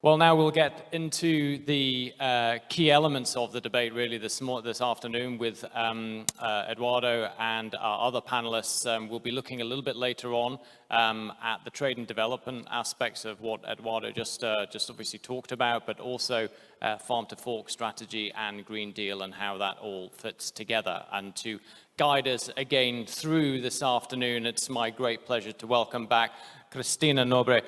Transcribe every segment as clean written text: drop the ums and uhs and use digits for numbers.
Well, now we'll get into the key elements of the debate really this afternoon with Eduardo and our other panelists. We'll be looking a little bit later on at the trade and development aspects of what Eduardo just obviously talked about, but also farm to fork strategy and Green Deal and how that all fits together. And to guide us again through this afternoon, it's my great pleasure to welcome back Cristina Nobre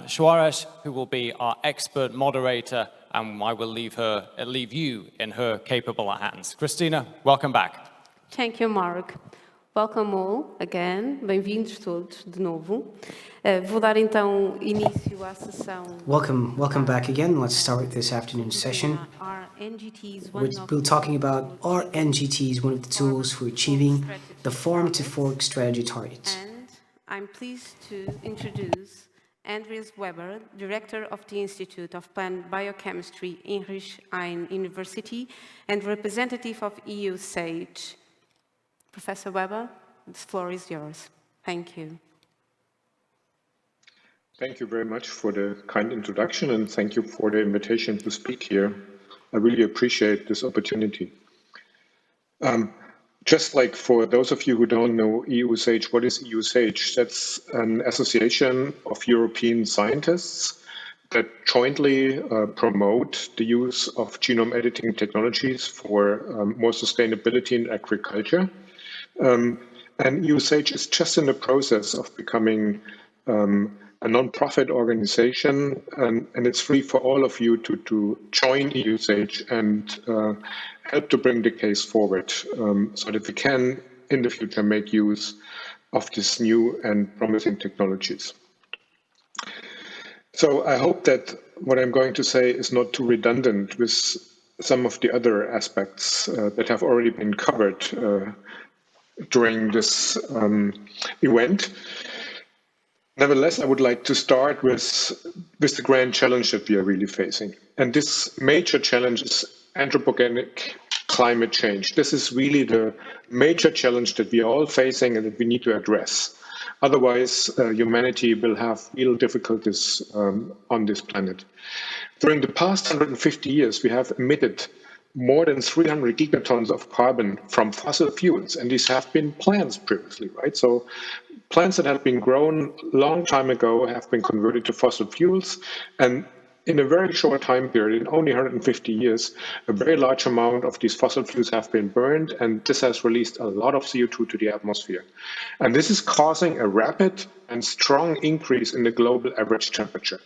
Suarez, who will be our expert moderator, and I will leave you in her capable hands. Cristina, welcome back. Thank you, Mark. Welcome all again. Bem-vindos todos de novo. Vou dar então início à sessão. Welcome back again. Let's start this afternoon's session. We're talking about RNGTs, one of the tools for achieving the farm to fork strategy targets. And I'm pleased to introduce Andreas Weber, Director of the Institute of Plant Biochemistry, Heinrich-Heine University, and representative of EU SAGE. Professor Weber, the floor is yours. Thank you. Thank you very much for the kind introduction, and thank you for the invitation to speak here. I really appreciate this opportunity. Just like for those of you who don't know EU SAGE, what is EU SAGE? That's an association of European scientists that jointly promote the use of genome editing technologies for more sustainability in agriculture. And EU SAGE is just in the process of becoming a non-profit organization, and it's free for all of you to join EU SAGE and help to bring the case forward so that we can, in the future, make use of these new and promising technologies. So I hope that what I'm going to say is not too redundant with some of the other aspects that have already been covered during this event. Nevertheless, I would like to start with the grand challenge that we are really facing. And this major challenge is anthropogenic climate change. This is really the major challenge that we are all facing and that we need to address. Otherwise, humanity will have real difficulties on this planet. During the past 150 years, we have emitted more than 300 gigatons of carbon from fossil fuels, and these have been plants previously, right? So plants that have been grown a long time ago have been converted to fossil fuels, and in a very short time period, in only 150 years, a very large amount of these fossil fuels have been burned, and this has released a lot of CO2 to the atmosphere. And this is causing a rapid and strong increase in the global average temperature.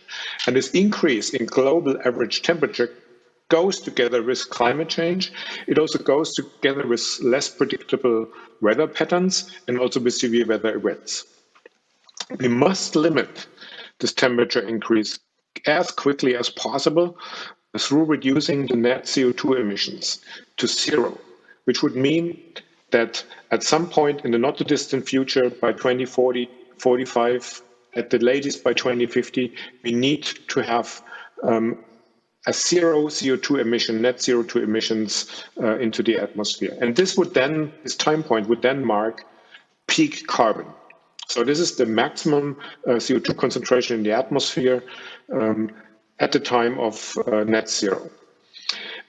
And this increase in global average temperature goes together with climate change. It also goes together with less predictable weather patterns and also with severe weather events. We must limit this temperature increase as quickly as possible through reducing the net CO2 emissions to zero, which would mean that at some point in the not too distant future, by 2040, 45, at the latest by 2050, we need to have a zero CO2 emission, net CO2 emissions into the atmosphere. And this time point would then mark peak carbon. So this is the maximum CO2 concentration in the atmosphere at the time of net zero.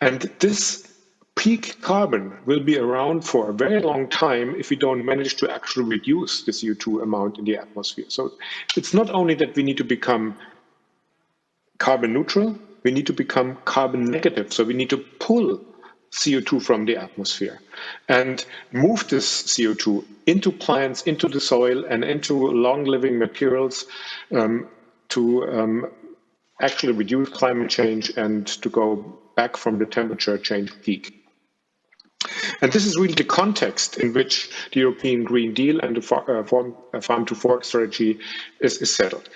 And this peak carbon will be around for a very long time if we don't manage to actually reduce the CO2 amount in the atmosphere. So it's not only that we need to become carbon neutral, we need to become carbon negative. So we need to pull CO2 from the atmosphere and move this CO2 into plants, into the soil, and into long-living materials to actually reduce climate change and to go back from the temperature change peak. And this is really the context in which the European Green Deal and the farm-to-fork strategy is settled.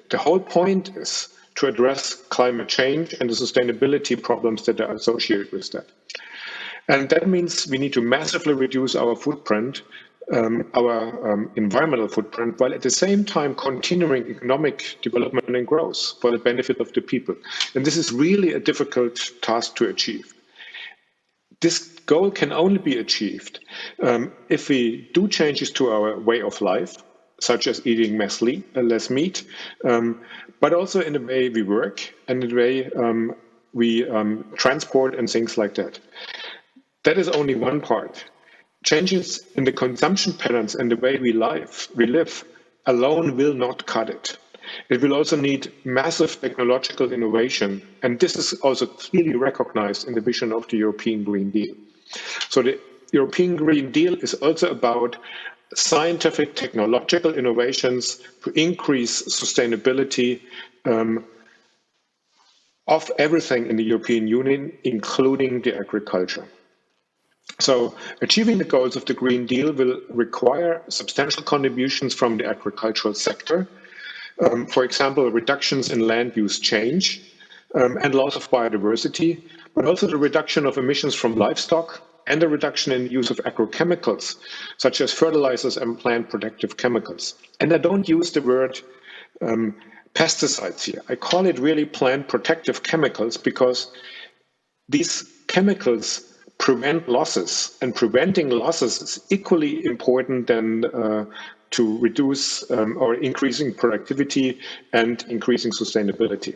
The whole point is to address climate change and the sustainability problems that are associated with that. And that means we need to massively reduce our footprint, our environmental footprint, while at the same time continuing economic development and growth for the benefit of the people. And this is really a difficult task to achieve. This goal can only be achieved if we do changes to our way of life, such as eating less meat, but also in the way we work and the way we transport and things like that. That is only one part. Changes in the consumption patterns and the way we live alone will not cut it. It will also need massive technological innovation, and this is also clearly recognized in the vision of the European Green Deal. So the European Green Deal is also about scientific technological innovations to increase sustainability of everything in the European Union, including the agriculture. So achieving the goals of the Green Deal will require substantial contributions from the agricultural sector. For example, reductions in land use change and loss of biodiversity, but also the reduction of emissions from livestock and the reduction in the use of agrochemicals, such as fertilizers and plant protective chemicals. And I don't use the word pesticides here. I call it really plant protective chemicals because these chemicals prevent losses, and preventing losses is equally important than to reduce or increasing productivity and increasing sustainability.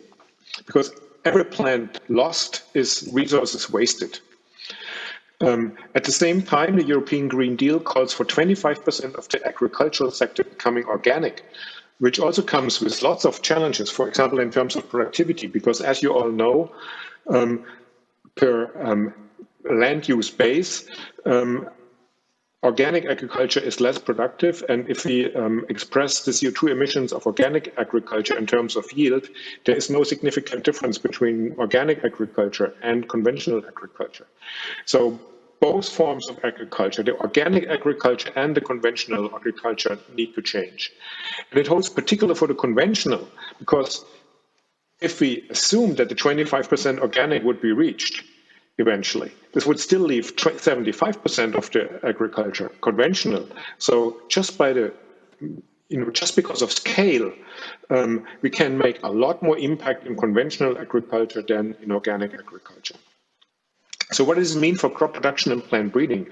Because every plant lost is resources wasted. At the same time, the European Green Deal calls for 25% of the agricultural sector becoming organic, which also comes with lots of challenges, for example, in terms of productivity, because as you all know, per land use base, organic agriculture is less productive, and if we express the CO2 emissions of organic agriculture in terms of yield, there is no significant difference between organic agriculture and conventional agriculture. So both forms of agriculture, the organic agriculture and the conventional agriculture, need to change. And it holds particular for the conventional, because if we assume that the 25% organic would be reached, eventually, this would still leave 75% of the agriculture conventional. So just by the, just because of scale, we can make a lot more impact in conventional agriculture than in organic agriculture. So what does it mean for crop production and plant breeding?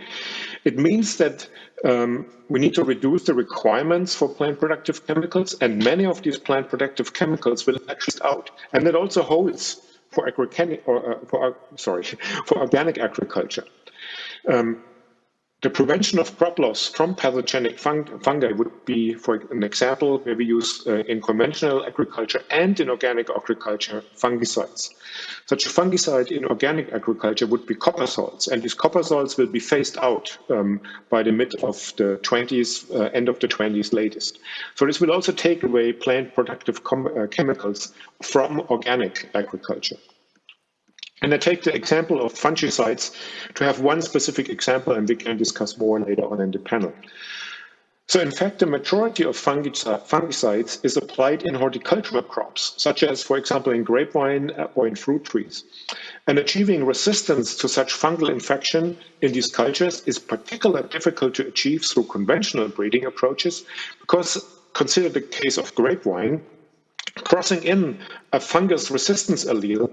It means that we need to reduce the requirements for plant protective chemicals, and many of these plant protective chemicals will actually out. And that also holds for organic agriculture. The prevention of crop loss from pathogenic fungi would be, for an example, where we use in conventional agriculture and in organic agriculture fungicides. Such a fungicide in organic agriculture would be copper salts, and these copper salts will be phased out by the mid of the 20s, end of the 20s latest. So this will also take away plant protective chemicals from organic agriculture. And I take the example of fungicides to have one specific example, and we can discuss more later on in the panel. So in fact, the majority of fungicides is applied in horticultural crops, such as, for example, in grapevine or in fruit trees. And achieving resistance to such fungal infection in these cultures is particularly difficult to achieve through conventional breeding approaches, because consider the case of grapevine, crossing in a fungus resistance allele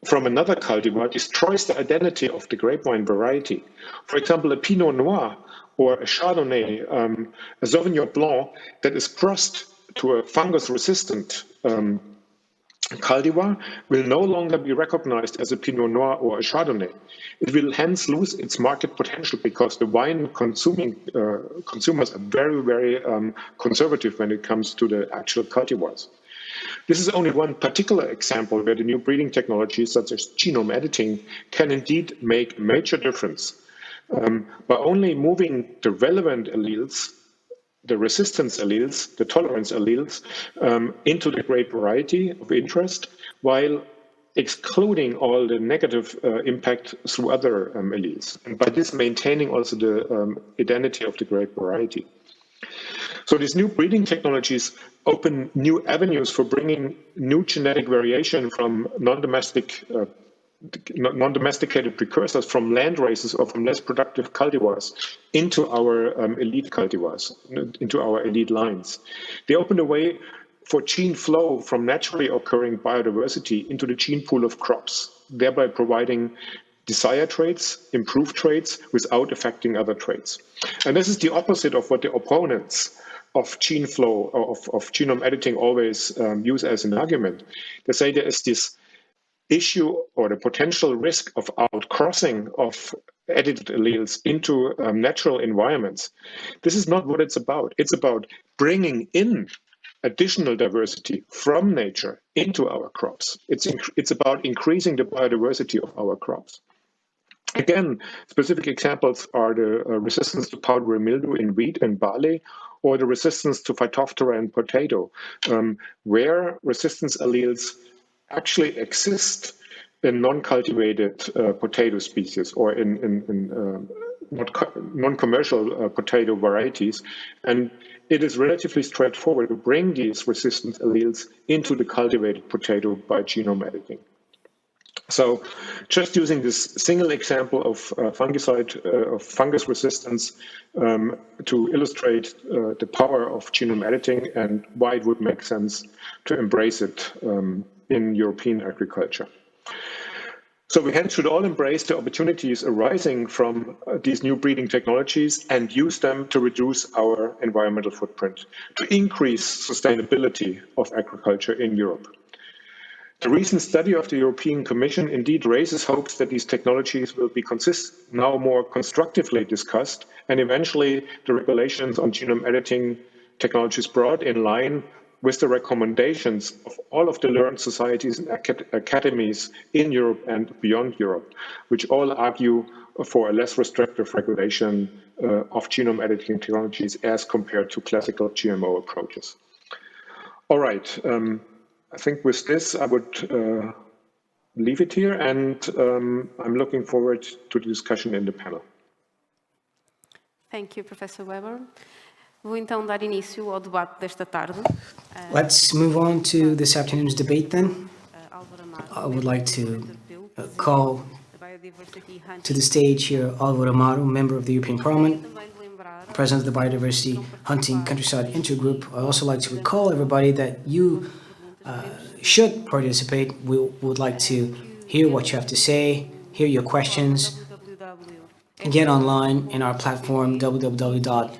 from another cultivar destroys the identity of the grapevine variety. For example, a Pinot Noir or a Chardonnay, a Sauvignon Blanc that is crossed to a fungus-resistant cultivar will no longer be recognized as a Pinot Noir or a Chardonnay. It will hence lose its market potential because the wine consumers are very, very conservative when it comes to the actual cultivars. This is only one particular example where the new breeding technologies such as genome editing can indeed make a major difference. By only moving the relevant alleles, the resistance alleles, the tolerance alleles, into the grape variety of interest, while excluding all the negative impact through other alleles, and by this maintaining also the identity of the grape variety. So these new breeding technologies open new avenues for bringing new genetic variation from non-domesticated precursors from land races or from less productive cultivars into our elite cultivars, into our elite lines. They open a way for gene flow from naturally occurring biodiversity into the gene pool of crops, thereby providing desired traits, improved traits, without affecting other traits. And this is the opposite of what the opponents of gene flow, of genome editing always use as an argument. They say there is this issue or the potential risk of outcrossing of edited alleles into natural environments. This is not what it's about. It's about bringing in additional diversity from nature into our crops. It's about increasing the biodiversity of our crops. Again, specific examples are the resistance to powdery mildew in wheat and barley, or the resistance to Phytophthora in potato, where resistance alleles actually exist in non-cultivated potato species or in non-commercial potato varieties. And it is relatively straightforward to bring these resistant alleles into the cultivated potato by genome editing. So just using this single example of fungicide, of fungus resistance to illustrate the power of genome editing and why it would make sense to embrace it in European agriculture. So we hence should all embrace the opportunities arising from these new breeding technologies and use them to reduce our environmental footprint, to increase sustainability of agriculture in Europe. The recent study of the European Commission indeed raises hopes that these technologies will be now more constructively discussed, and eventually the regulations on genome editing technologies brought in line with the recommendations of all of the learned societies and academies in Europe and beyond Europe, which all argue for a less restrictive regulation of genome editing technologies as compared to classical GMO approaches. All right. I think with this, I would leave it here, and I'm looking forward to the discussion in the panel. Thank you, Professor Weber. Vou então dar início ao debate desta tarde. Let's move on to this afternoon's debate then. I would like to call to the stage here Álvaro Amaro, member of the European Parliament, president of the Biodiversity Hunting Countryside Intergroup. I'd also like to recall everybody that you should participate. We would like to hear what you have to say, hear your questions. Get online in our platform www.ffa.tv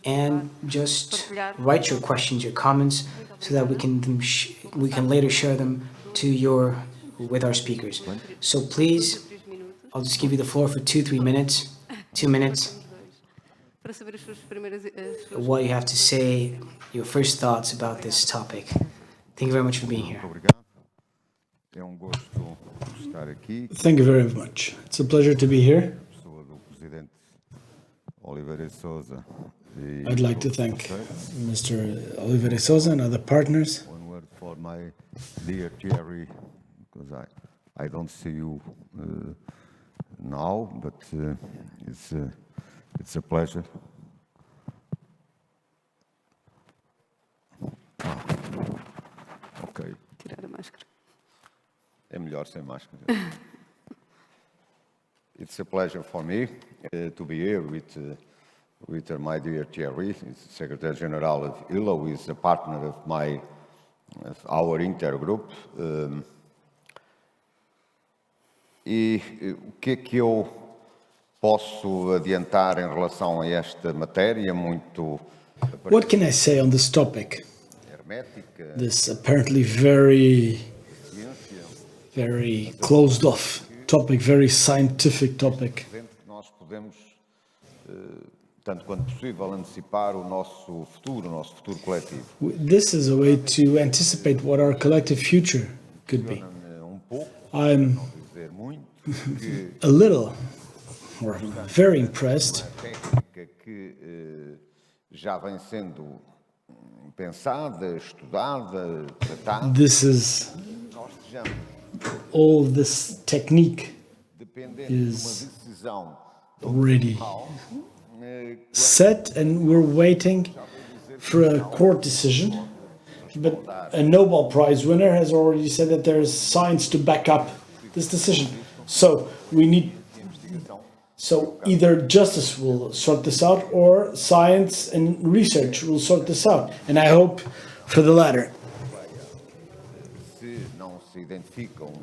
and just write your questions, your comments, so that we can later share them with our speakers. So please, I'll just give you the floor for 2 minutes. What you have to say, your first thoughts about this topic. Thank you very much for being here. Thank you very much. It's a pleasure to be here. I'd like to thank Mr. Oliveira Souza and other partners. One word for my dear Thierry, because I don't see you now, but it's a pleasure. Ok. Tirar a máscara. É melhor sem máscara. It's a pleasure for me to be here with my dear Thierry, Secretary General of ILO, who is a partner of our intergroup. E o que é que eu posso adiantar em relação a esta matéria muito... What can I say on this topic? This apparently very closed off topic, very scientific topic. Nós podemos, tanto quanto possível, antecipar o nosso futuro coletivo. This is a way to anticipate what our collective future could be. I'm a little, or very impressed. Técnica que já vem sendo pensada, estudada, tratada. This is all this technique is already set, and we're waiting for a court decision. But a Nobel Prize winner has already said that there is science to back up this decision. So either justice will sort this out, or science and research will sort this out. And I hope for the latter. Se não se identificam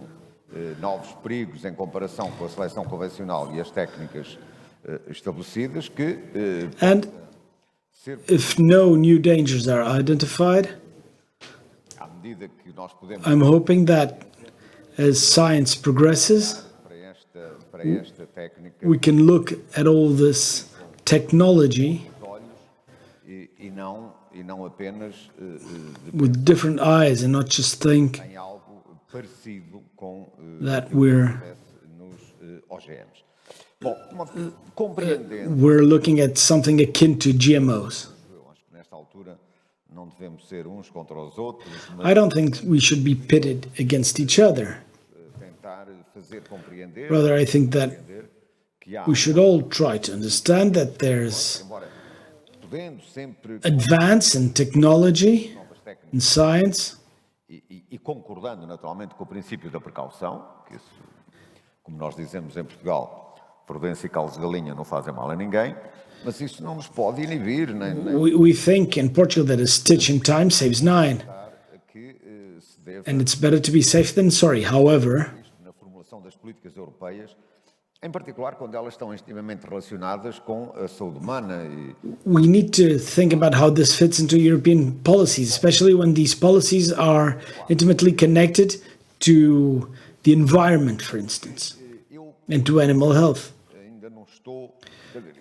novos perigos em comparação com a seleção convencional e as técnicas estabelecidas que And if no new dangers are identified, à medida que nós podemos I'm hoping that as science progresses, para esta técnica we can look at all this technology olhos e não apenas with different eyes and not just think em algo parecido com that aquilo que we're acontece nos OGMs. Bom, compreendendo, we're looking at something akin to GMOs. eu acho que nesta altura não devemos ser uns contra os outros, I mas don't think we should be pitted against each other. tentar fazer compreender Rather, I think that que há, we should all try to understand that there's embora podendo sempre advance in technology, novas técnicas in science, e concordando naturalmente com o princípio da precaução, que isso, como nós dizemos em Portugal, prudência e calos de galinha não fazem mal a ninguém, mas isso não nos pode inibir, nem we think in Portugal that a stitch in time saves nine, que se deve and it's better to be safe than sorry. However, na formulação das políticas europeias, em particular quando elas estão intimamente relacionadas com a saúde humana. we need to think about how this fits into European policies, especially when these policies are intimately connected to the environment, for instance, Eu and to animal health. ainda não estou,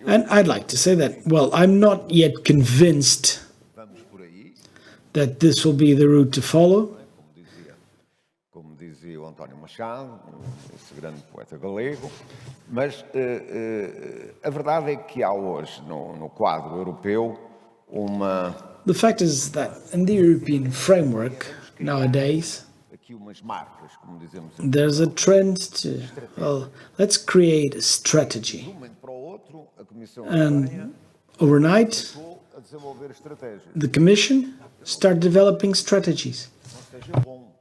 And I'd like to say that, well, I'm not yet convinced vamos por aí, that this will be the route to follow. como dizia o António Machado, esse grande poeta galego, mas a verdade é que há hoje no quadro europeu uma The fact is that in the European framework nowadays, aqui umas marcas, como dizemos, there's a trend to, well, let's create a strategy. de um momento para o outro, a Comissão And Europeia overnight, começou a desenvolver estratégias. the Commission started developing strategies. Não seja bom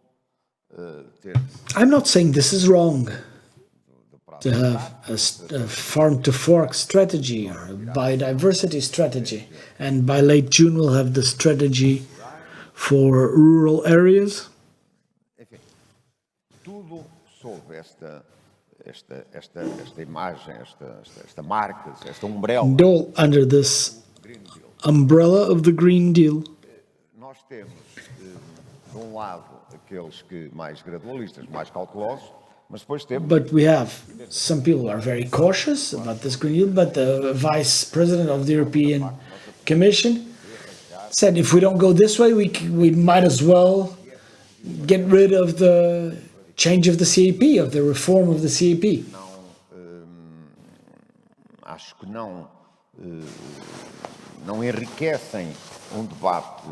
ter I'm not saying this is wrong to have a farm to fork strategy or a biodiversity strategy. And by late June, we'll have the strategy for rural areas. enfim, tudo sob esta imagem, esta marca, esta umbrella. And all under this umbrella of the Green Deal. Nós temos, de um lado, aqueles que mais gradualistas, mais cautelosos, mas depois temos But we have some people who are very cautious about this Green Deal, but the Vice President of the European Commission said if we don't go this way, we might as well get rid of the change of the CAP, of the reform of the CAP. acho que não enriquecem debate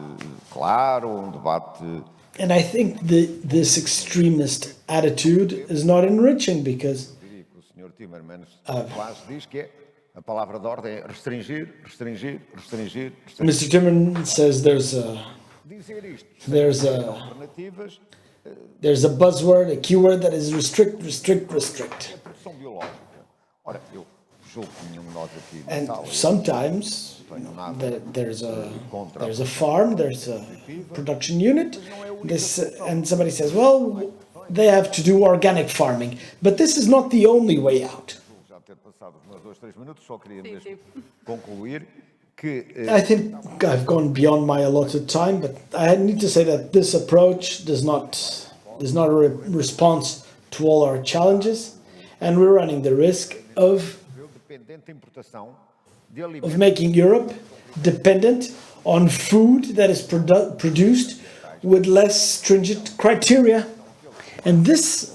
claro, debate And I think this extremist attitude is not enriching because diria que o Sr. Timmermans quase diz que é a palavra de ordem é restringir, restringir, restringir, restringir. Mr. Timmermans says Dizer isto, there's alternativas, a buzzword, a keyword that is restrict, restrict, restrict. a produção biológica. Ora, eu julgo que nenhum de nós aqui na And sala sometimes não tenho nada there's a farm, there's a production unit, and somebody says, well, they have to do organic farming. But this is not the only way out. já ter passado os meus 2, 3 minutos, só queria mesmo concluir que I think I've gone beyond my allotted time, but I need to say that this approach is not a response to all our challenges, and we're running the risk of dependente da importação de alimentos making Europe dependent on food that is produced with less stringent criteria. And this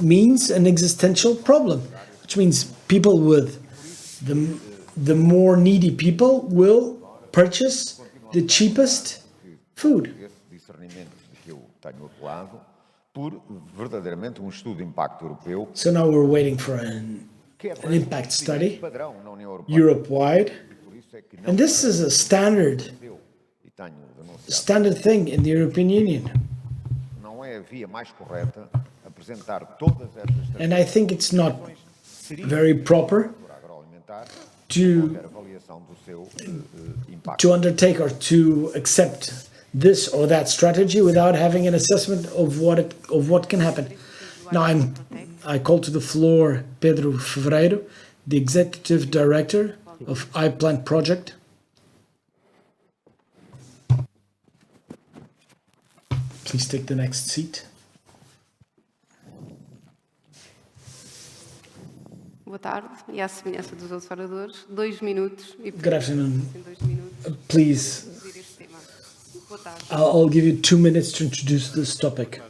means an existential problem, which means people with the more needy people will purchase the cheapest food. esse discernimento que eu tenho apelado por verdadeiramente estudo de impacto europeu So now we're waiting for an que é impact study padrão na União Europeia. Europe-wide. Por isso é que não And this is a standard eu e tenho denunciado, standard thing in the European Union. não é a via mais correta apresentar todas estas And I think it's not very proper agroalimentar to qualquer avaliação do seu impacto. to undertake or to accept this or that strategy without having an assessment of what can happen. Now I call to the floor Pedro Fevereiro, the Executive Director of iPlant Project. Please take the next seat. Boa tarde, e à semelhança dos outros oradores, 2 minutos e Good afternoon. em 2 minutos Please, introduzir este tema. Boa tarde. I'll give you 2 minutes to introduce this topic.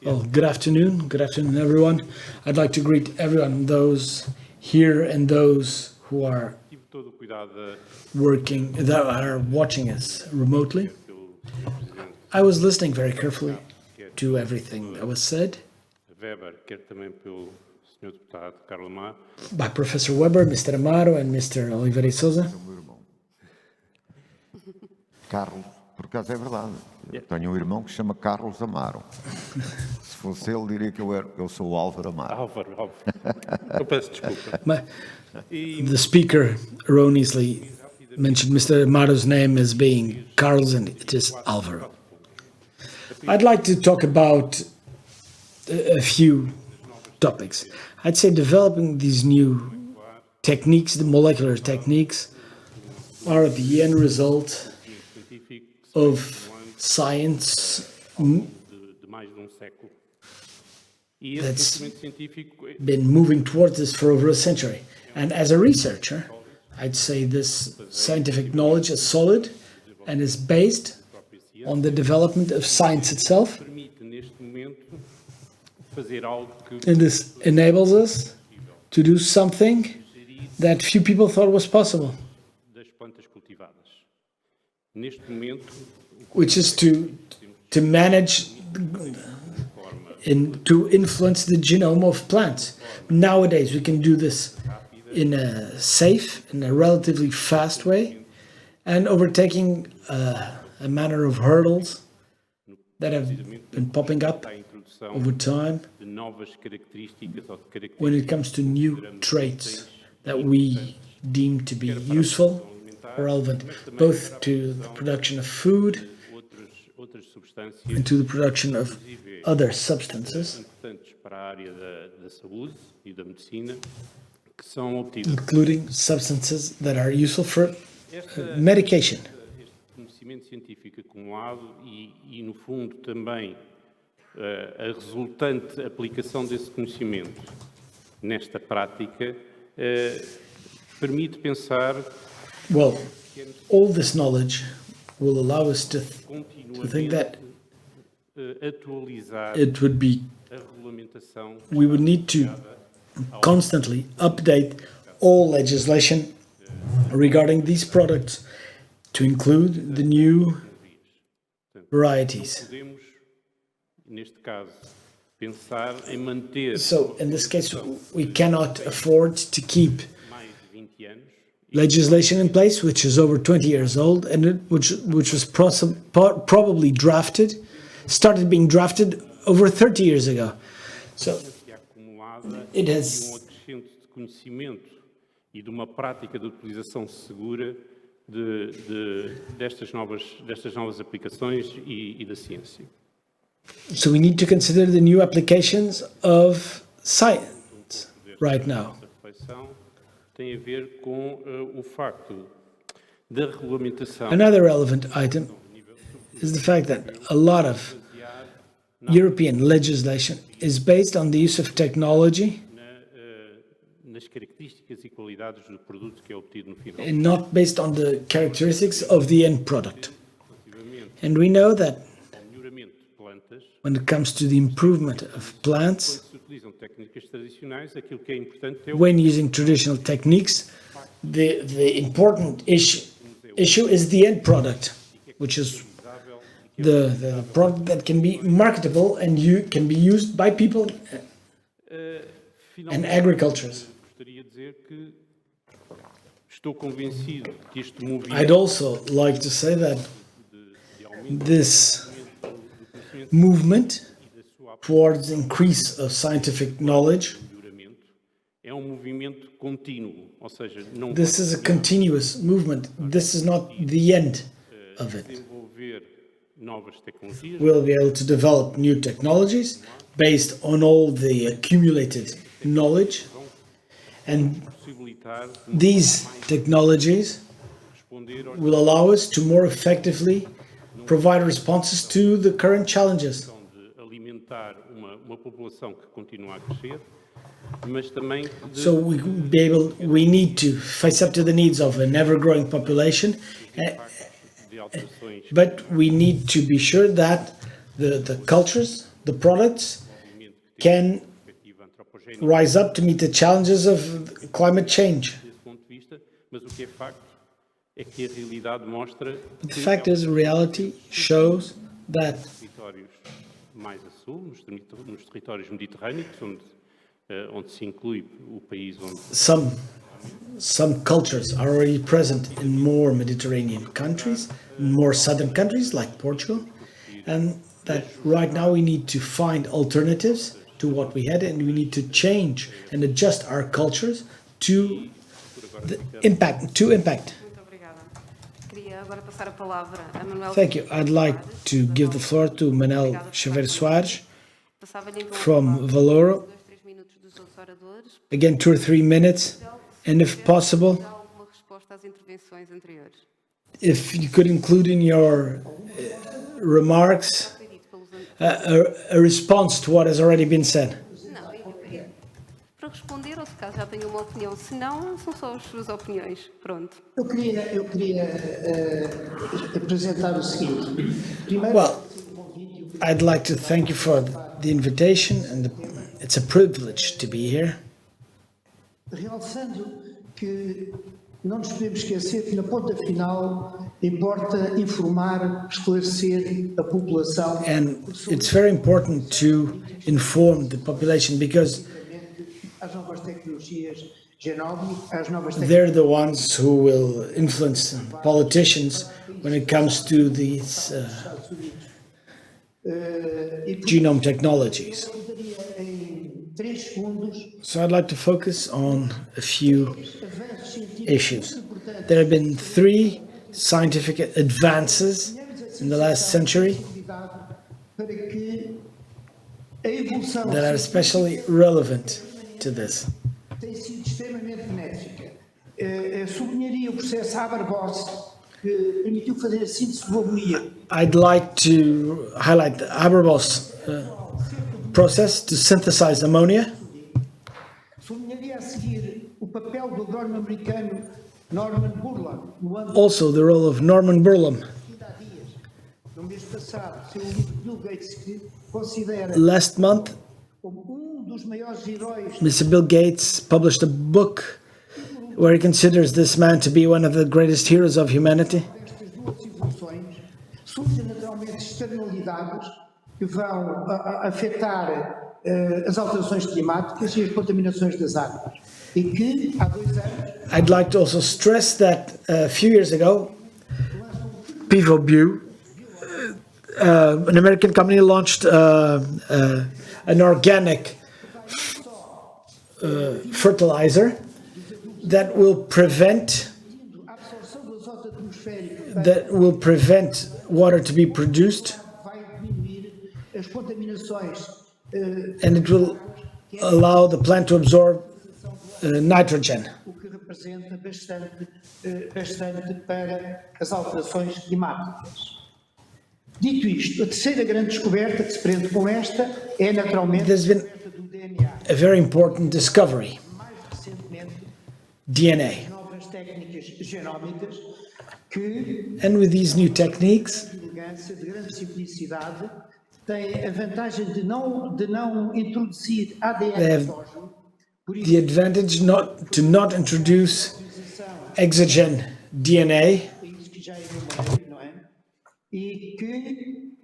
Oh, good afternoon. Good afternoon, everyone. I'd like to greet everyone, those here and those who are working, that are watching us remotely. I was listening very carefully to everything that was said by Professor Weber, Mr. Amaro, and Mr. Oliveira e Souza. Carlos, por acaso é verdade. Eu tenho um irmão que se chama Carlos Amaro. Se fosse ele, diria que eu sou o Álvaro Amaro. Álvaro. Eu peço desculpa. The speaker erroneously mentioned Mr. Amaro's name as being Carlos, and it is Álvaro. I'd like to talk about a few topics. I'd say developing these new techniques, the molecular techniques, are the end result of science that's been moving towards this for over a century. And as a researcher, I'd say this scientific knowledge is solid and is based on the development of science itself. And this enables us to do something that few people thought was possible, which is to manage and to influence the genome of plants. Nowadays, we can do this in a safe, in a relatively fast way, and overtaking a manner of hurdles that have been popping up over time when it comes to new traits that we deem to be useful, relevant, both to the production of food and to the production of other substances, including substances that are useful for medication. Conhecimento científico acumulado e no fundo também a resultante aplicação desse conhecimento nesta prática permite pensar. Well, all this knowledge will allow us to think that it would be, we would need to constantly update all legislation regarding these products to include the new varieties. So, in this case, we cannot afford to keep legislation in place, which is over 20 years old, and which was probably started being drafted over 30 years ago. So, it has destas novas aplicações e da ciência. So we need to consider the new applications of science right now. Tem a ver com o facto da regulamentação. Another relevant item is the fact that a lot of European legislation is based on the use of technology and not based on the characteristics of the end product. And we know that when it comes to the improvement of plants, when using traditional techniques, the important issue is the end product, which is the product that can be marketable and can be used by people and agricultures. I'd also like to say that this movement towards increase of scientific knowledge, this is a continuous movement. This is not the end of it. We'll be able to develop new technologies based on all the accumulated knowledge, And possibilitar these technologies responder aos will allow us to more effectively provide responses to the current challenges. de alimentar uma população que continua a crescer, mas também de So we need to face up to the needs of an ever-growing population, de alterações but we need to be sure that the cultures, the products can perspectiva antropogénica rise up to meet the challenges of climate change. desse ponto de vista, mas o que é facto é que a realidade mostra The que fact is, reality shows that nos territórios mais a sul, nos territórios mediterrâneos, onde se inclui o país onde some cultures are already present in more Mediterranean countries, more southern countries like Portugal, and that right now we need to find alternatives to what we had, and we need to change and adjust our cultures to the impact. Muito obrigada. Queria agora passar a palavra a Manuel. Thank you. I'd like to give the floor to Manel Xavier Soares Passava-lhe então from Valoro. 2, 3 minutos dos outros oradores. Again, 2 or 3 minutes, and if possible, Dá alguma resposta às intervenções anteriores. if you could include in your remarks Foi dito pelos a response to what has already been said. Não, para responder, ou se caso já tenho uma opinião, se não, são só as suas opiniões. Pronto. Eu queria apresentar o seguinte. Primeiro, Well, I'd like to thank you for the invitation, and it's a privilege to be here. realçando que não nos podemos esquecer que na ponta final importa informar, esclarecer a população. And it's very important to inform the population because As novas tecnologias genómicas, as novas they're the ones who will influence politicians when it comes to these genome technologies. em 3 segundos. So I'd like to focus on a few issues. There have been 3 scientific advances in the last century Para que a evolução that are especially relevant to this. tem sido extremamente benéfica. Sublinharia o processo Haber-Bosch, que permitiu fazer a síntese do amoníaco. I'd like to highlight the Haber-Bosch process to synthesize ammonia. Sublinharia a seguir o papel do agrónomo americano Norman Borlaug no âmbito Also, the role of Norman Borlaug. da Dias. No mês passado, seu livro Bill Gates, que considera Last month, como dos maiores heróis Mr. Bill Gates published a book where he considers this man to be one of the greatest heroes of humanity. destas 2 evoluções. Surgem naturalmente externalidades que vão afetar as alterações climáticas e as contaminações das águas. E que, há 2 anos, I'd like to also stress that a few years ago, PivoBio, an American company, launched an organic fertilizer that will prevent a absorção do azoto atmosférico water to be produced, vai diminuir as contaminações and it will allow the plant to absorb nitrogen. o que representa bastante para as alterações climáticas. Dito isto, a terceira grande descoberta que se prende com esta é naturalmente a There's been descoberta do DNA. a very important discovery, Mais recentemente, DNA. novas técnicas genómicas que, And with these new techniques, de elegância, de grande simplicidade, têm a vantagem de não introduzir ADN They have exógeno, por isso the advantage to not introduce exogen DNA, países que já enumerei, não é? E que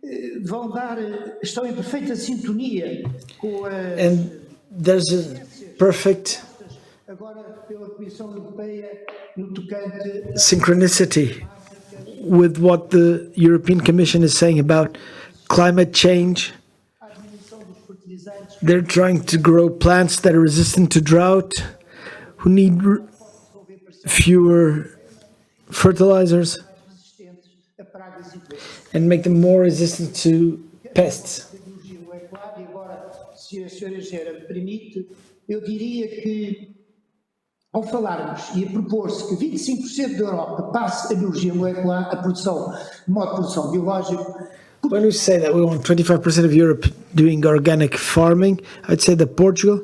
estão em perfeita sintonia com as and there's a perfect agora pela Comissão Europeia no tocante synchronicity with what the European Commission is saying about climate change. à diminuição dos fertilizantes, They're trying to grow plants that are resistant to drought, who need fewer fertilizers, resistentes a pragas e doenças. and make them more resistant to pests. A tecnologia molecular, e agora, se a senhora Gera me permite, eu diria que ao falarmos e a propor-se que 25% da Europa passe a biologia molecular, a produção, modo de produção biológico. When we say that we want 25% of Europe doing organic farming, I'd say that Portugal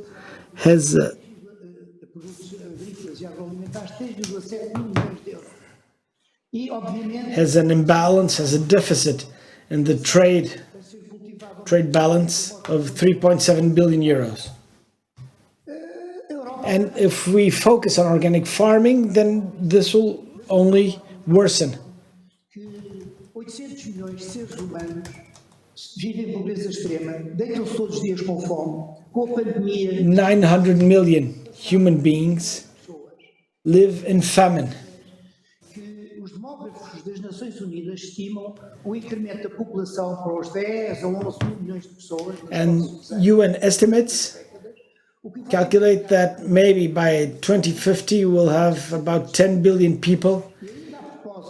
has Produtos agrícolas e agroalimentares, 3,7 milhões de euros. E, obviamente, has an imbalance, has a deficit in the trade balance of 3.7 billion euros. And if we focus on organic farming, then this will only worsen. que 800 milhões de seres humanos vivem em pobreza extrema, deitam-se todos os dias com fome, com a pandemia. 900 million human beings live in famine. Que os demógrafos das Nações Unidas estimam o incremento da população para os 10 a 11 milhões de pessoas. And UN estimates calculate that maybe by 2050 we'll have about 10 billion people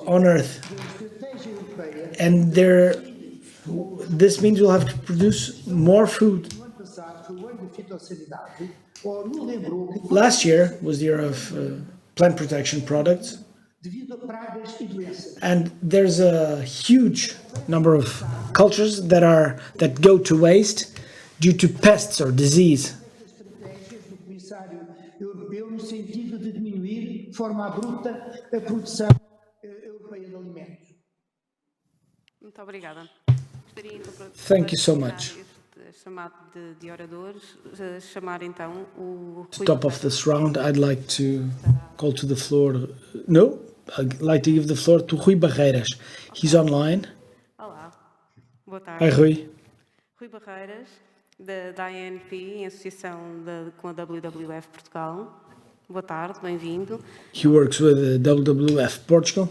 on Earth. And this means we'll have to produce more food. No ano passado foi o ano da fitossanidade. A ONU lembrou que Last year was the year of plant protection products. devido a pragas e doenças. And there's a huge number of cultures that go to waste due to pests or disease. Estratégias do Comissário Europeu no sentido de diminuir de forma abrupta a produção europeia de alimentos. Muito obrigada. Gostaria então para Thank you so terminar much. este chamado de oradores, chamar então o To top off this round, I'd like to call to the floor. No, I'd like to give the floor to Rui Barreiras. He's online. Olá, boa Hi, tarde. Rui. Rui Barreiras, da ANP, em associação com a WWF Portugal. Boa tarde, bem-vindo. He works with the WWF Portugal.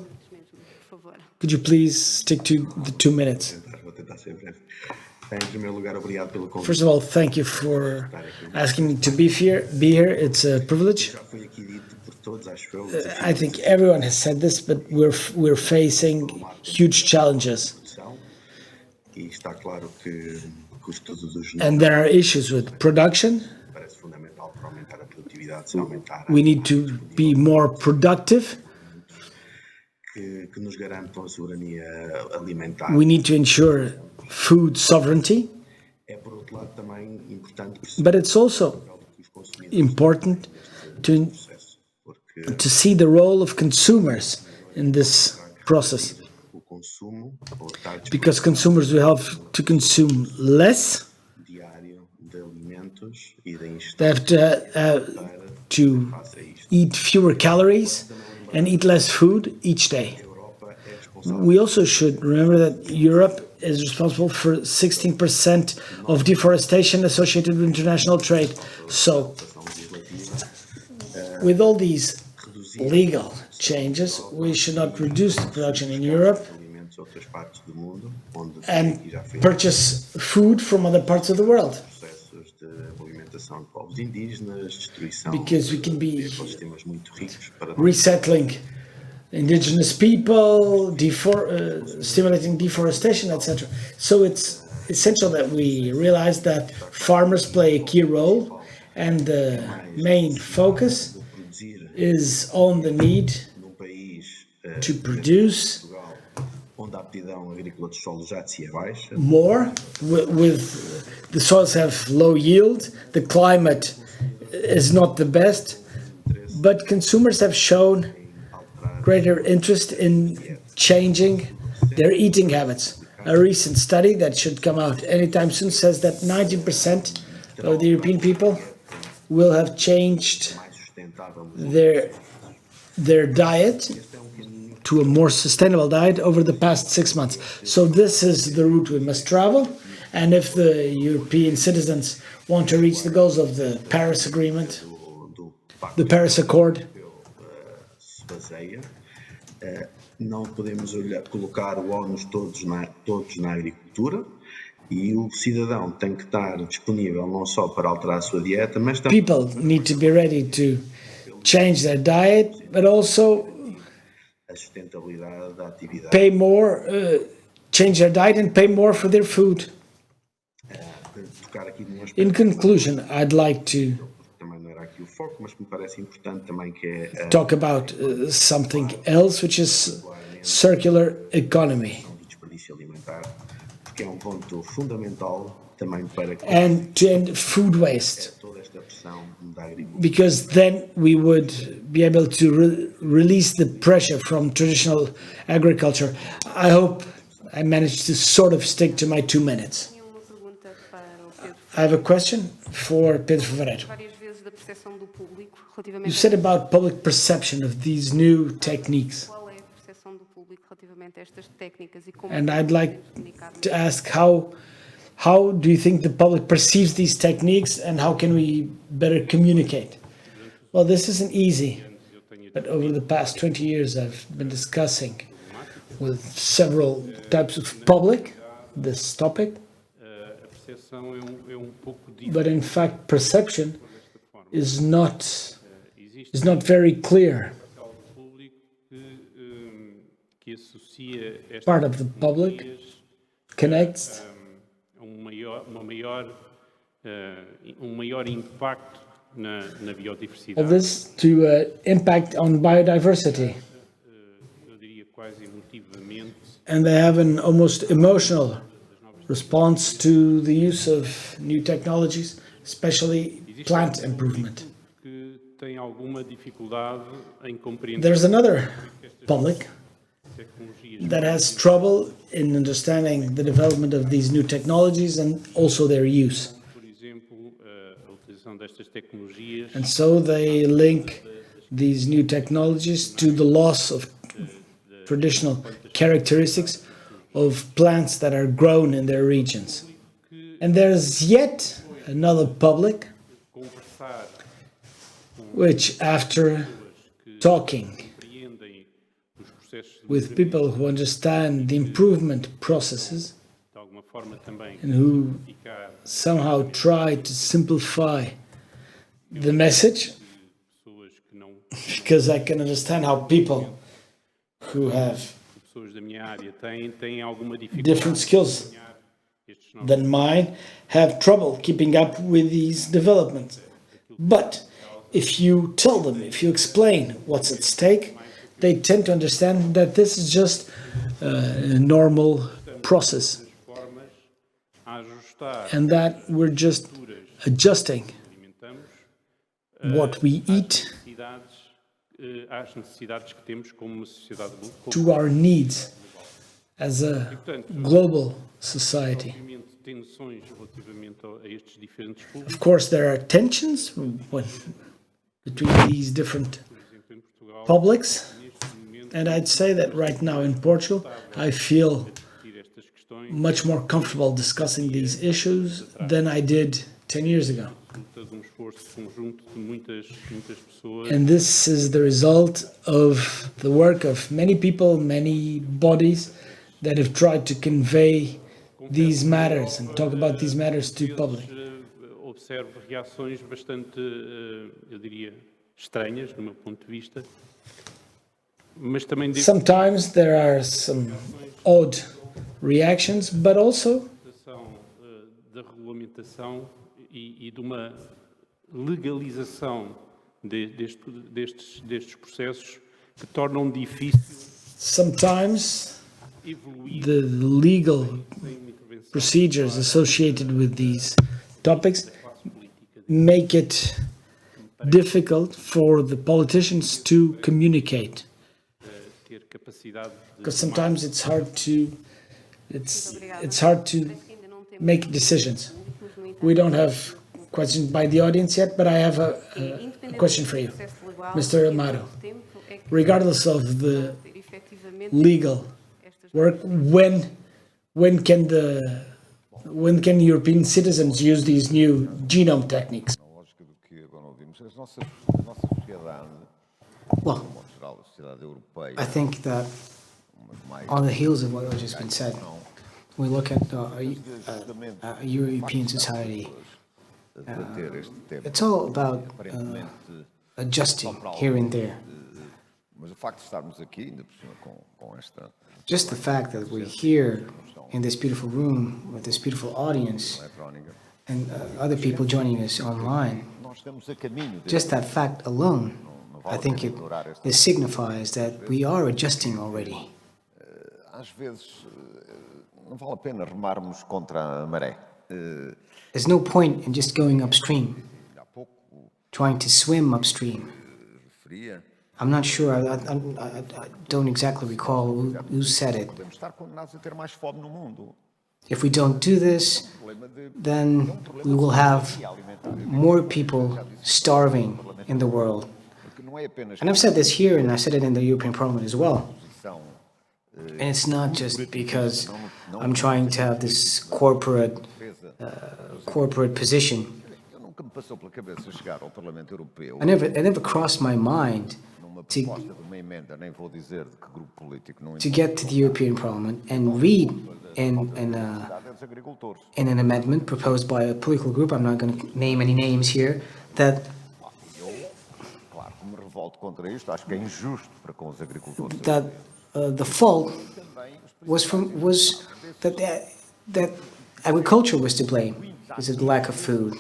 Por favor. Could you please stick to the 2 minutes? Vou tentar ser breve. Em primeiro lugar, obrigado pelo convite. First of all, thank you for asking me to be here. It's a privilege. Já foi aqui dito por todos, acho eu. I think everyone has said this, but we're facing huge challenges. E está claro que o estudo dos And there are issues with production. parece fundamental para aumentar a produtividade, se aumentar We need to be more productive. que nos garantam a soberania alimentar. We need to ensure food sovereignty. É, por outro lado, também importante But it's also que os consumidores important processo, porque to see the role of consumers in this process, o consumo ou estar because consumers will have to consume less. diário de alimentos e da ingestão They have to eat fewer calories and eat less food each day. Europa é responsável We also should remember that Europe is responsible for 16% of deforestation associated with international trade. So, with all these legal changes, we should not reduce the production in Europe de alimentos a outras partes do mundo, onde and já fez purchase food from other parts of the world, processos de alimentação de povos indígenas, destruição because we can be de ecossistemas muito ricos para resettling indigenous people, stimulating deforestation, etc. So it's essential that we realize that farmers play a key role, and the main focus produzir is on the need num país to produce Portugal, onde a aptidão agrícola dos solos já de si é baixa, more with the soils have low yield, the climate is not the best, but consumers have shown greater interest in changing their eating habits. A recent study that should come out anytime soon says that 19% of the European people will have changed mais sustentável, their diet to a more sustainable diet over the past 6 months. So this is the route we must travel. And if the European citizens want to reach the goals of the Paris Agreement, do pacto the Paris Accord, se baseia, não podemos colocar o ónus todos na agricultura, e o cidadão tem que estar disponível não só para alterar a sua dieta, mas também people need to be ready to change their diet, but also a sustentabilidade da atividade. pay more, change their diet and pay more for their food. Tocar aqui num aspecto In conclusion, I'd like to que também não era aqui o foco, foco, mas que me parece importante também, que é talk about something else, which is circular economy, do desperdício alimentar, porque é ponto fundamental também para que and to end food waste, toda esta pressão da agricultura. because then we would be able to release the pressure from traditional agriculture. I hope I managed to sort of stick to my 2 minutes. Tinha uma pergunta para o Pedro. I have a question for Pedro Fevereiro. Várias vezes da percepção do público You relativamente said about public perception of these new techniques, qual é a percepção do público relativamente a estas técnicas e como and I'd like comunicar. to ask how do you think the public perceives these techniques, and how can we better communicate? Well, this isn't easy, but over the past 20 years I've been discussing with several types of public this topic, A percepção é pouco diferente. but in fact perception is not Existe very clear. um público que associa estas Part of the public tecnologias connects a um maior impacto na of biodiversidade. this to impact on biodiversity, Eu diria quase emotivamente, and they have an almost emotional response to the use of new technologies, especially plant improvement. que tem alguma dificuldade em compreender There's another public tecnologias, that has trouble in understanding the development of these new technologies and also their use. por exemplo, a utilização destas tecnologias And so they link these new technologies to the loss of traditional characteristics of plants that are grown in their regions. And there's yet another public conversar which, after talking compreendem os processos de with people who understand the improvement processes de alguma forma também and who ficar somehow try to simplify the message, pessoas que não because I can understand how people who have pessoas da minha área têm alguma dificuldade different skills em acompanhar estes novos. than mine have trouble keeping up with these developments. But if you tell them, if you explain what's at stake, they tend to understand that this is just a normal process Formas a ajustar and that we're just adjusting alimentamos what we eat às necessidades que temos como uma sociedade global. to our needs as a global society. Obviamente tem noções relativamente a estes diferentes públicos. Of course, there are tensions between these different Por exemplo, em Portugal, publics, neste momento, and I'd say that right now in Portugal, I feel discutir estas questões much more comfortable discussing these issues than I did 10 years ago. resulta de esforço conjunto de muitas pessoas And this is the result of the work of many people, many bodies that have tried to convey these matters and talk about these matters to public. Observo reações bastante, eu diria, estranhas, do meu ponto de vista, mas também devo Sometimes there are some odd reactions, but also da regulamentação e de uma legalização destes processos que tornam difícil sometimes evoluir the legal sem intervenção procedures associated with these topics make it difficult for the politicians to communicate, ter capacidade de because sometimes it's hard to make decisions. We don't have questions by the audience yet, but I have a question for you, Mr. Amaro. Regardless of the legal work, when can European citizens use these new genome techniques? Na lógica do que agora ouvimos, a nossa sociedade, Well, de modo geral, a sociedade europeia, I think that umas mais on the heels of what has just been said, we look at a European society. a debater este tema. It's all about Aparentemente, adjusting here and there. mas o facto de estarmos aqui, ainda por cima com esta Just the fact that we're here in this beautiful room with this beautiful audience eletrónica, and other people joining us online. Nós estamos a caminho Just that fact alone, I think it signifies that we are adjusting already. Às vezes, não vale a pena remarmos contra a maré. There's no point in just going upstream, Há pouco trying to swim upstream. referia, I'm not sure, I don't exactly recall who said it. podemos estar condenados a ter mais fome no mundo. If we don't do this, then we will have more people starving in the world. Porque não é apenas And I've said this here, and I said it in the European Parliament as well. posição And it's not just because I'm trying to have this corporate position. Eu nunca me passou pela cabeça chegar ao Parlamento Europeu It never crossed my mind numa to proposta de uma emenda, nem vou dizer de que grupo político, não to get to the European Parliament and read in dos agricultores. an amendment proposed by a political group, I'm not going to name any names here, that Claro que me revolto contra isto, acho que é injusto para com os agricultores. the fault was that agriculture was to blame because of the lack of food.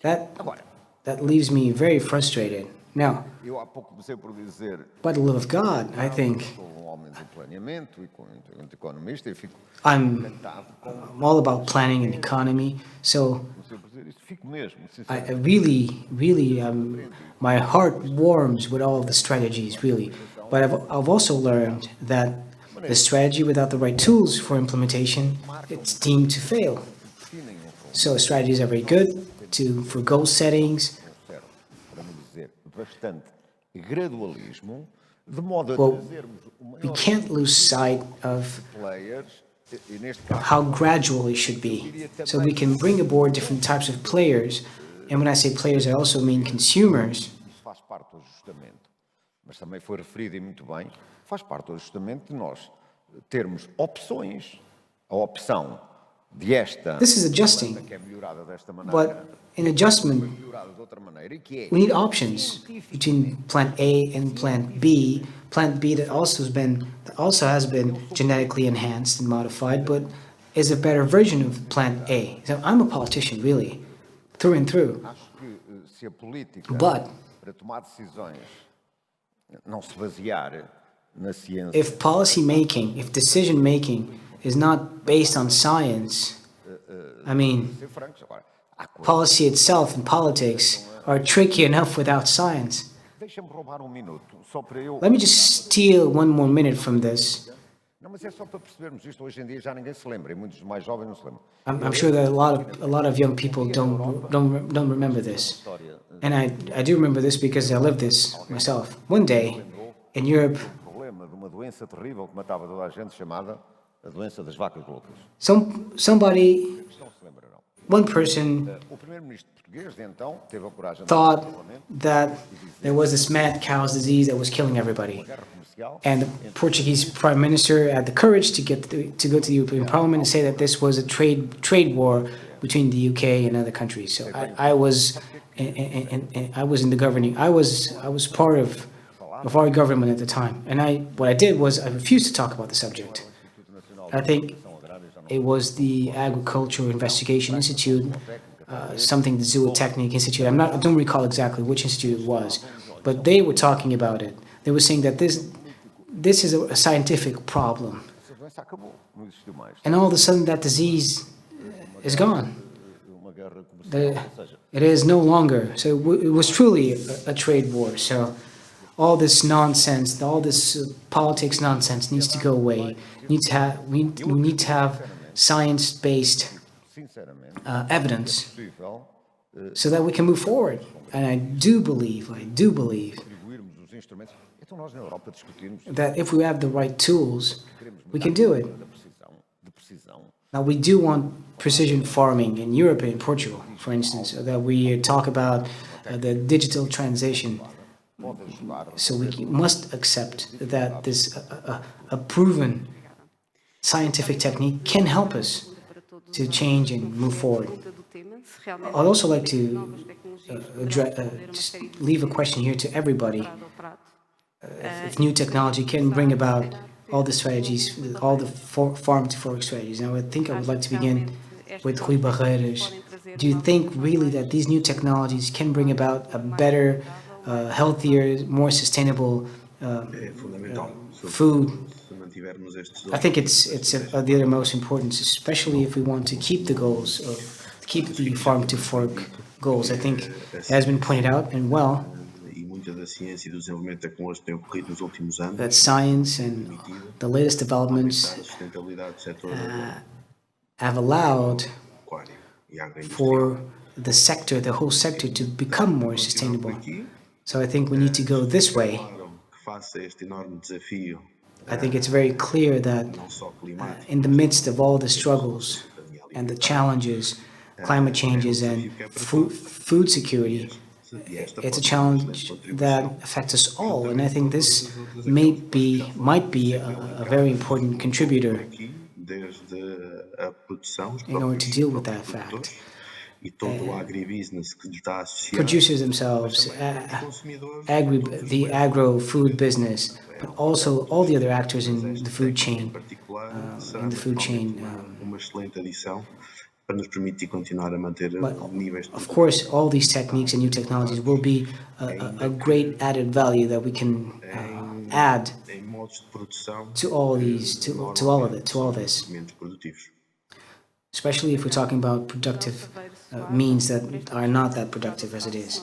That leaves me very frustrated. Now, Eu há pouco comecei por dizer by the love of God, I think sou um homem do planeamento e economista e fico I'm all about planning and economy. So comecei por dizer isto, fico mesmo, I sinceramente. really, my heart warms with all of the strategies, really. But I've also learned that the strategy without the right tools for implementation, it's deemed to fail. So strategies are very good for goal settings. Certo, para me dizer, bastante gradualismo, de modo a Well, trazermos o We maior can't lose sight of players, e neste caso, how gradual it should be. So we can bring aboard different types of players. And when I say players, I also mean consumers. isso faz parte do ajustamento. Mas também foi referido e muito bem, faz parte do ajustamento de nós termos opções. A opção de esta This is adjusting. que é melhorada desta maneira, But in adjustment, melhorada de outra maneira, e que é we need options between plant A and plant B. Plant B that also has been genetically enhanced and modified, but is a better version of plant A. So I'm a politician, really, through and through. acho que se a política But para tomar decisões não se basear na ciência, if policy making, if decision making is not based on science, I mean, ser francos, agora, há coisas. policy itself and politics are tricky enough without science. Deixa-me roubar um minuto, só para eu... Let me just steal one more minute from this. Não, mas é só para percebermos isto. Hoje em dia já ninguém se lembra, e muitos mais jovens não se lembram. I'm sure that a lot of young people don't remember this, and I do remember this because I lived this myself. One day, in Europe, O problema de uma doença terrível que matava toda a gente, chamada a doença das vacas loucas. somebody, Não se lembra, não. one person O primeiro-ministro português de então teve a coragem de thought that there was this mad cow's disease that was killing everybody. guerra comercial. And the Portuguese Prime Minister had the courage to go to the European Parliament and say that this was a trade war between the UK and other countries. So I was in the governing. I was part of our government at the time. And what I did was I refused to talk about the subject. I think it was the Agricultural Investigation Institute, something the Zootechnic Institute. I don't recall exactly which institute it was, but they were talking about it. They were saying that this is a scientific problem, Essa doença acabou, não existiu mais. and all of a sudden that disease is gone. Uma guerra comercial, ou seja, It is no longer. So it was truly a trade war. So all this nonsense, all this politics nonsense needs to go away. We need to have science-based sinceramente, evidence possível so that we can move forward. And I do believe atribuirmos os instrumentos. Então nós na Europa discutirmos that if we have the right tools, we can do it. de precisão. Now, we do want precision farming in Europe and in Portugal, for instance, that we talk about the digital transition. Pode ajudar. So we must accept that this a proven scientific technique can help us to change and move forward. I'd also like to just leave a question here to everybody. If new technology can bring about all the strategies, all the farm-to-fork strategies. Now, I think I would like to begin with Rui Barreiras, do you think really that these new technologies can bring about a better, healthier, more sustainable É fundamental. food? Se mantivermos estes I think it's the other most important, especially if we want to keep the goals of keep the farm to fork goals. I think it has been pointed out and well e muita da ciência e do desenvolvimento tecnológico tem ocorrido nos últimos anos. that science and the latest developments A sustentabilidade do setor have allowed agropecuário e agroindustrial. for the whole sector to become more sustainable. So I think we need to go this way. Claro que face a este enorme desafio, I think it's very clear that não só climático, in the midst of all the struggles and the challenges, climate changes and food security, it's a challenge that affects us all. And I think this might be a very important contributor aqui, desde a produção, os in order to deal with that próprios fact. produtores e todo o agribusiness que está associado, Producers themselves, the agro-food business, but also all the other actors in the food chain. em particular, será in the food chain. uma excelente adição para nos permitir continuar a manter But níveis de of course, all these techniques and new technologies will be a great added value that we can add em modos de produção to all these, to all of it, to all this. menos produtivos. Especially if we're talking about productive means that are not that productive as it is.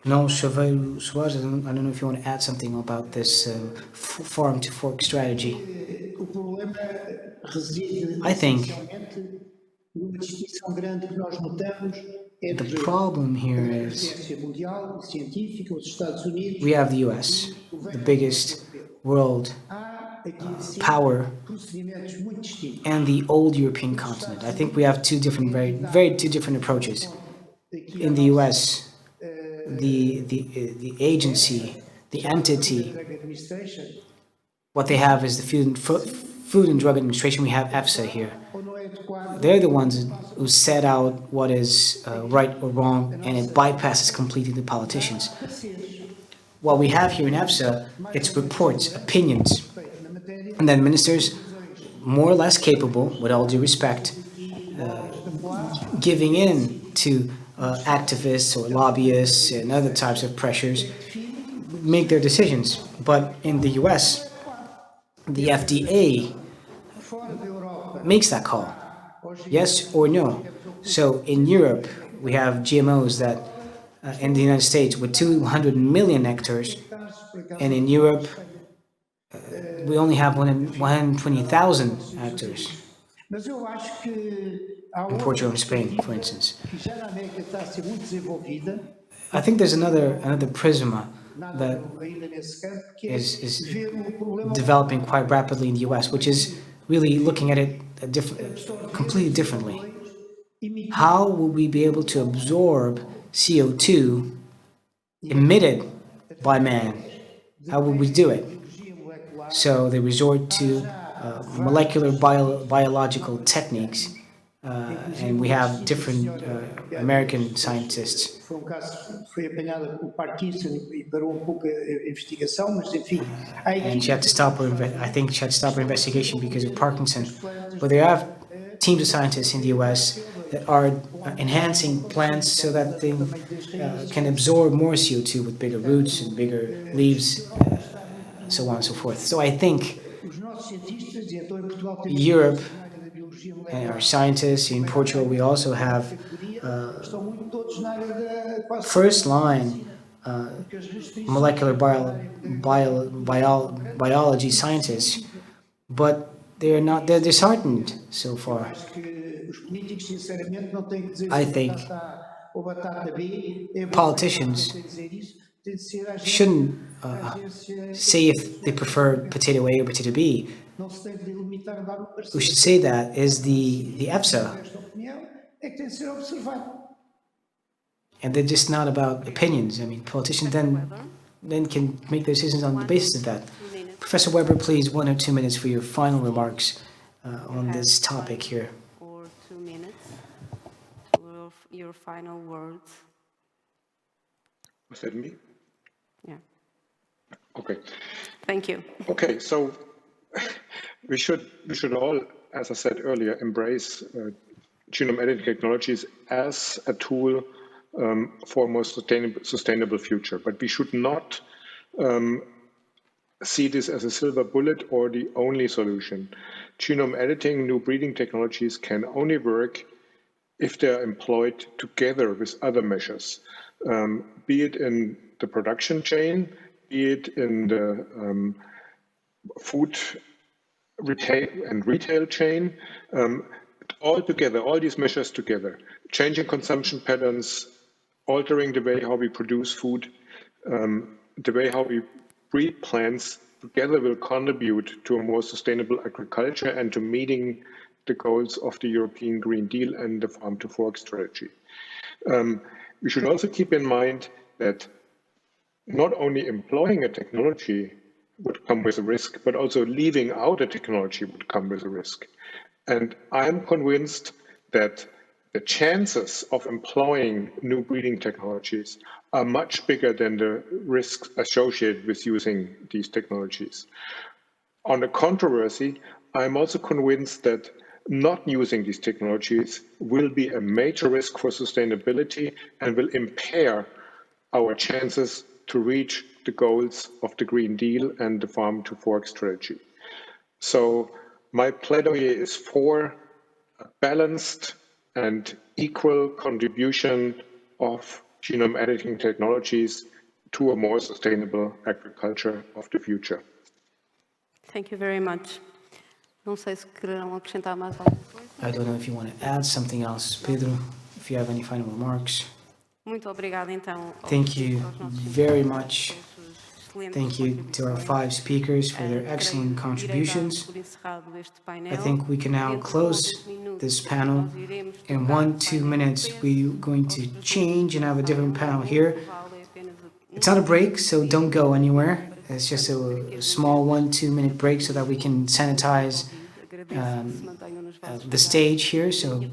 No, Chaveiro Soares, I don't know if you want to add something about this farm to fork strategy. O problema reside I think essencialmente numa distinção grande que nós notamos entre the problem a here is referência mundial e científica, os Estados Unidos. we have the US, the biggest world Há aqui power, procedimentos muito distintos. and the old European continent. I think we have two different, very two different approaches. In the US, the agency, the entity, what they have is the Food and Drug Administration. We have EFSA here. They're the ones who set out what is right or wrong, and it bypasses completely the politicians. What we have here in EFSA, it's reports, opinions, and then ministers, more or less capable, with all due respect, giving in to activists or lobbyists and other types of pressures, make their decisions. But in the US, the FDA makes that call, yes or no. So in Europe, we have GMOs that in the United States with 200 million hectares, and in Europe, we only have 120,000 hectares. In Portugal and Spain, for instance. I think there's another prisma that is developing quite rapidly in the US, which is really looking at it completely differently. How will we be able to absorb CO2 emitted by man? How will we do it? So they resort to molecular biological techniques, and we have different American scientists. And she had to stop her. I think she had to stop her investigation because of Parkinson. But there are teams of scientists in the U.S. that are enhancing plants so that they can absorb more CO2 with bigger roots and bigger leaves, so on and so forth. So I think Europe and our scientists in Portugal, we also have first line molecular biology scientists, but they're disheartened so far. I think politicians shouldn't say if they prefer potato A or potato B. Who should say that is the EFSA. And they're just not about opinions. I mean, politicians then can make their decisions on the basis of that. Professor Weber, please, 1 or 2 minutes for your final remarks on this topic here. Or 2 minutes for your final words. Was that me? Yeah. Okay. Thank you. Okay, so we should all, as I said earlier, embrace genome editing technologies as a tool for a more sustainable future. But we should not see this as a silver bullet or the only solution. Genome editing, new breeding technologies can only work if they are employed together with other measures, be it in the production chain, be it in the food retail chain, all together, all these measures together, changing consumption patterns, altering the way how we produce food, the way how we breed plants, together will contribute to a more sustainable agriculture and to meeting the goals of the European Green Deal and the Farm to Fork strategy. We should also keep in mind that not only employing a technology would come with a risk, but also leaving out a technology would come with a risk. And I'm convinced that the chances of employing new breeding technologies are much bigger than the risks associated with using these technologies. On the controversy, I'm also convinced that not using these technologies will be a major risk for sustainability and will impair our chances to reach the goals of the Green Deal and the Farm to Fork strategy. So my plaidoyer is for a balanced and equal contribution of genome editing technologies to a more sustainable agriculture of the future. Thank you very much. Não sei se quererão acrescentar mais alguma coisa. I don't know if you want to add something else, Pedro, if you have any final remarks. Muito obrigada, então. Thank you very much. Thank you to our 5 speakers for their excellent contributions. I think we can now close this panel. In 1-2 minutes, we're going to change and have a different panel here. It's not a break, so don't go anywhere. It's just a small 1-2 minute break so that we can sanitize the stage here. So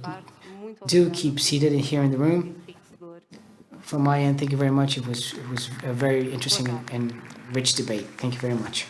do keep seated here in the room. From my end, thank you very much. It was a very interesting and rich debate. Thank you very much.